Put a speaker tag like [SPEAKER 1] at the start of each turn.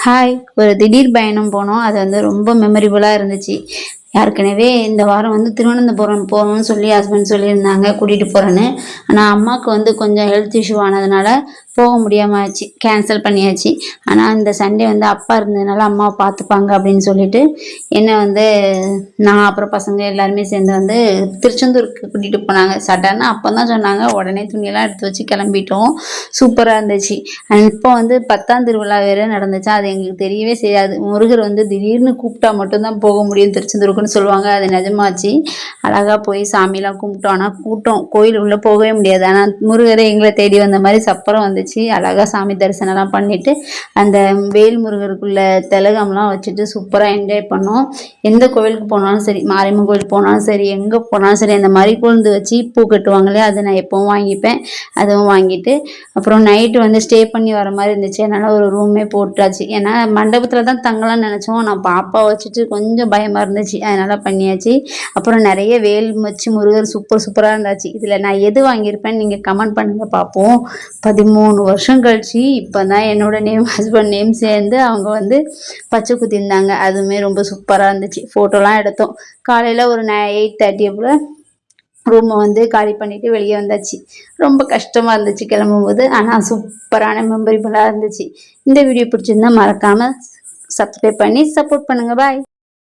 [SPEAKER 1] Hi! ஒரு திடீர் பயணம் போனோம். அது வந்து ரொம்ப மெமரபிளா இருந்துச்சு. ஏற்கனவே இந்த வாரம் வந்து திருவனந்தபுரம் போகணும்னு சொல்லி ஹஸ்பண்ட் சொல்லியிருந்தாங்க, கூட்டிட்டு போறேன்னு. ஆனா, அம்மாவுக்கு வந்து கொஞ்சம் ஹெல்த் இஷ்யூ ஆனதுனால போக முடியாம ஆச்சு. கேன்சல் பண்ணியாச்சு. ஆனா, இந்த சண்டே வந்து அப்பா இருந்ததுனால அம்மாவ பார்த்துப்பாங்க அப்படின்னு சொல்லிட்டு, என்ன வந்து நான் அப்புறம் பசங்க எல்லாருமே சேர்ந்து வந்து திருச்செந்தூருக்கு கூட்டிட்டு போனாங்க. சடனா அப்பதான் சொன்னாங்க. உடனே துணியெல்லாம் எடுத்து வச்சு கிளம்பிட்டோம். சூப்பரா இருந்துச்சு. இப்போ வந்து 10ஆம் திருவிழா வேற நடந்துச்சா, அது எங்களுக்கு தெரியவே செய்யாது. முருகர் வந்து திடீர்னு கூப்பிட்டா மட்டும்தான் போக முடியும் திருச்செந்தூருக்குன்னு சொல்லுவாங்க. அது நிஜமாச்சு. அழகா போய் சாமிலாம் கும்பிட்டோம். ஆனா கூட்டம் கோயில் உள்ள போகவே முடியாது. ஆனா முருகரே எங்களை தேடி வந்த மாதிரி சப்பரம் வந்துச்சு. அழகா சாமி தரிசனம்லாம் பண்ணிட்டு அந்த வேல் முருகருக்குள்ள திலகம்லாம் வச்சுட்டு சூப்பரா என்ஜாய் பண்ணோம். எந்த கோவிலுக்கு போனாலும் சரி, மாரியம்மன் கோயிலுக்கு போனாலும் சரி, எங்க போனாலும் சரி, அந்த மாதிரி கொழுந்து வச்சு பூ கட்டுவாங்களே, அதை நான் எப்பவும் வாங்கிப்பேன். அதுவும் வாங்கிட்டு அப்புறம் நைட்டு வந்து ஸ்டே பண்ணி வர மாதிரி இருந்துச்சு. அதனால ஒரு ரூமே போட்டாச்சு. ஏன்னா மண்டபத்தில் தான் தங்கலாம்னு நினச்சோம். நான் பாப்பா வச்சுட்டு கொஞ்சம் பயமாக இருந்துச்சு. அதனால பண்ணியாச்சு. அப்புறம் நிறைய வேல் வச்சு முருகர் சூப்பராக இருந்தாச்சு. இதில் நான் எது வாங்கியிருப்பேன்னு நீங்கள் கமெண்ட் பண்ணுங்க பார்ப்போம். 13 வருஷம் கழிச்சு இப்போ தான் என்னோட நேம் ஹஸ்பண்ட் நேம் சேர்ந்து அவங்க வந்து பச்சை குத்திருந்தாங்க. அதுவுமே ரொம்ப சூப்பராக இருந்துச்சு. ஃபோட்டோலாம் எடுத்தோம். காலையில் ஒரு 8:30 போல் ரூமை வந்து காலி பண்ணிட்டு வெளியே வந்தாச்சு. ரொம்ப கஷ்டமா இருந்துச்சு கிளம்பும்போது. ஆனால் சூப்பரான மெமரிபுளாக இருந்துச்சு. இந்த வீடியோ பிடிச்சிருந்தா மறக்காம சப்ஸ்கிரைப் பண்ணி சப்போர்ட் பண்ணுங்க. பாய்.